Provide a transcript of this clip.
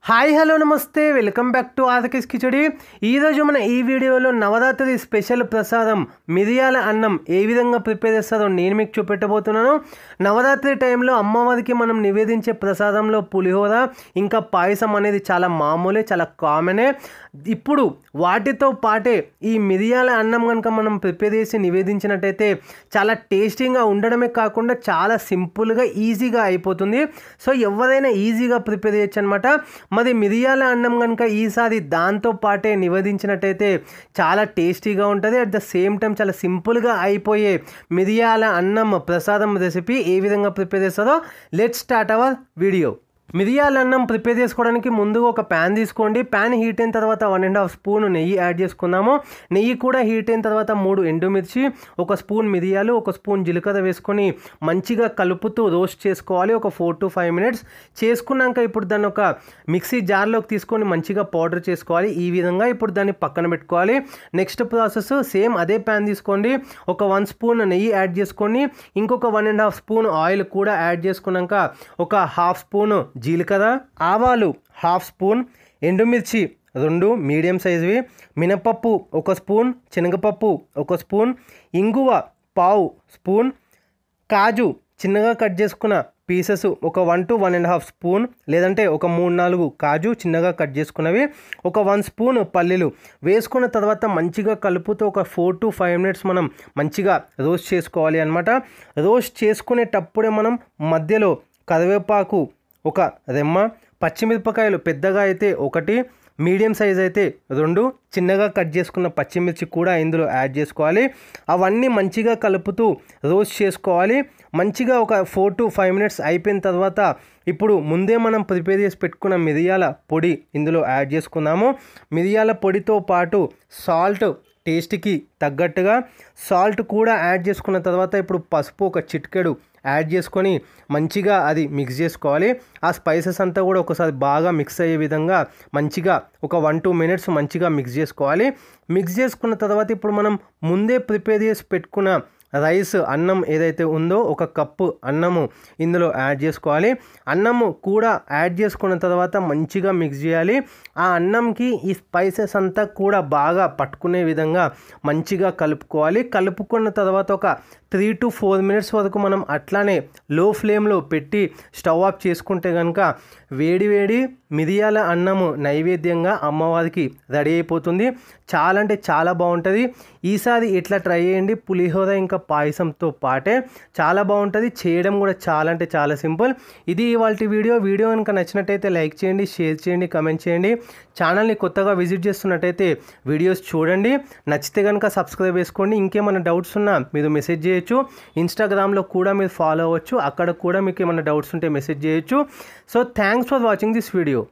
Hi hello నమస్తే welcome back to ఆర్కెస్ khichdi. ఈరోజు మన ఈ వీడియోలో నవరాత్రి స్పెషల్ ప్రసాదం మిరియాల అన్నం ఏ విధంగా ప్రిపేర్ చేస్తారో నేను మీకు చూపెట్టబోతున్నాను। నవరాత్రి టైంలో అమ్మవారికి మనం నివేదించే ప్రసాదంలో పులిహోర ఇంకా పాయసం అనేది చాలా మామూలే, చాలా కామనే। ఇప్పుడు వాటితో పాటే ఈ మిరియాల అన్నం కనుక మనం ప్రిపేర్ చేసి నివేదించినట్టయితే చాలా టేస్టీగా ఉండడమే కాకుండా చాలా సింపుల్గా ఈజీగా అయిపోతుంది। సో ఎవరైనా ఈజీగా ప్రిపేర్ చేయొచ్చు అనమాట। మరి మిరియాల అన్నం కనుక ఈసారి దాంతో పాటే నివేదించినట్టయితే చాలా టేస్టీగా ఉంటుంది। అట్ ద సేమ్ టైం చాలా సింపుల్గా అయిపోయే మిరియాల అన్నం ప్రసాదం రెసిపీ ఏ విధంగా ప్రిపేర్ చేస్తారో లెట్స్ స్టార్ట్ అవర్ వీడియో। మిరియాల అన్నం ప్రిపేర్ చేసుకోవడానికి ముందుగా ఒక ప్యాన్ తీసుకోండి। ప్యాన్ హీట్ అయిన తర్వాత 1.5 స్పూన్ నెయ్యి యాడ్ చేసుకుందాము। నెయ్యి కూడా హీట్ అయిన తర్వాత 3 ఎండుమిర్చి, 1 స్పూన్ మిరియాలు, 1 స్పూన్ జీలకర్ర వేసుకొని మంచిగా కలుపుతూ రోస్ట్ చేసుకోవాలి ఒక 4 to 5 మినిట్స్। చేసుకున్నాక ఇప్పుడు దాన్ని ఒక మిక్సీ జార్లోకి తీసుకొని మంచిగా పౌడర్ చేసుకోవాలి ఈ విధంగా। ఇప్పుడు దాన్ని పక్కన పెట్టుకోవాలి। నెక్స్ట్ ప్రాసెస్ సేమ్ అదే ప్యాన్ తీసుకోండి, ఒక 1 స్పూన్ నెయ్యి యాడ్ చేసుకొని ఇంకొక 1.5 స్పూన్ ఆయిల్ కూడా యాడ్ చేసుకున్నాక ఒక 1/2 స్పూన్ జీలకర్ర, ఆవాలు 1/2 స్పూన్, ఎండుమిర్చి 2 మీడియం సైజువి, మినపప్పు 1 స్పూన్, శనగపప్పు 1 స్పూన్, ఇంగువ 1/2 స్పూన్, కాజు చిన్నగా కట్ చేసుకున్న పీసెస్ ఒక 1 to 1.5 స్పూన్, లేదంటే ఒక 3-4 కాజు చిన్నగా కట్ చేసుకున్నవి, ఒక 1 స్పూన్ పల్లీలు వేసుకున్న తర్వాత మంచిగా కలుపుతూ ఒక 4 to 5 మినిట్స్ మనం మంచిగా రోస్ట్ చేసుకోవాలి అన్నమాట। రోస్ట్ చేసుకునేటప్పుడే మనం మధ్యలో కరివేపాకు ఒక రెమ్మ, పచ్చిమిరపకాయలు పెద్దగా అయితే 1, మీడియం సైజ్ అయితే 2 చిన్నగా కట్ చేసుకున్న పచ్చిమిర్చి కూడా ఇందులో యాడ్ చేసుకోవాలి। అవన్నీ మంచిగా కలుపుతూ రోస్ట్ చేసుకోవాలి మంచిగా ఒక 4 to 5 మినిట్స్ అయిపోయిన తర్వాత ఇప్పుడు ముందే మనం ప్రిపేర్ చేసి పెట్టుకున్న మిరియాల పొడి ఇందులో యాడ్ చేసుకుందాము। మిరియాల పొడితో పాటు సాల్ట్ టేస్ట్కి తగ్గట్టుగా సాల్ట్ కూడా యాడ్ చేసుకున్న తర్వాత ఇప్పుడు పసుపు ఒక చిటికెడు యాడ్ చేసుకొని మంచిగా అది మిక్స్ చేసుకోవాలి। ఆ స్పైసెస్ అంతా కూడా ఒకసారి బాగా మిక్స్ అయ్యే విధంగా మంచిగా ఒక 1-2 మినిట్స్ మంచిగా మిక్స్ చేసుకోవాలి। మిక్స్ చేసుకున్న తర్వాత ఇప్పుడు మనం ముందే ప్రిపేర్ చేసి పెట్టుకున్న రైస్ అన్నం ఏదైతే ఉందో 1 కప్పు అన్నము ఇందులో యాడ్ చేసుకోవాలి। అన్నము కూడా యాడ్ చేసుకున్న తర్వాత మంచిగా మిక్స్ చేయాలి। ఆ అన్నంకి ఈ స్పైసెస్ అంతా కూడా బాగా పట్టుకునే విధంగా మంచిగా కలుపుకోవాలి। కలుపుకున్న తర్వాత ఒక 3 to 4 మినిట్స్ వరకు మనం అట్లానే లో ఫ్లేమ్లో పెట్టి స్టవ్ ఆఫ్ చేసుకుంటే కనుక వేడి వేడి మిరియాల అన్నము నైవేద్యంగా అమ్మవారికి రెడీ అయిపోతుంది। చాలా అంటే చాలా బాగుంటుంది। ఈసారి ఇట్లా ట్రై చేయండి, పులిహోర ఇంకా పాయసంతో పాటే చాలా బాగుంటుంది। చేయడం కూడా చాలా అంటే చాలా సింపుల్। ఇది ఇవాల్టి వీడియో కనుక నచ్చినట్టయితే లైక్ చేయండి, షేర్ చేయండి, కమెంట్ చేయండి। ఛానల్ని కొత్తగా విజిట్ చేస్తున్నట్టయితే వీడియోస్ చూడండి, నచ్చితే కనుక సబ్స్క్రైబ్ చేసుకోండి। ఇంకేమైనా డౌట్స్ ఉన్నా మీరు మెసేజ్ చేయొచ్చు, ఇన్స్టాగ్రామ్లో కూడా మీరు ఫాలో అవ్వచ్చు, అక్కడ కూడా మీకు ఏమైనా డౌట్స్ ఉంటే మెసేజ్ చేయొచ్చు। So thanks for watching this video.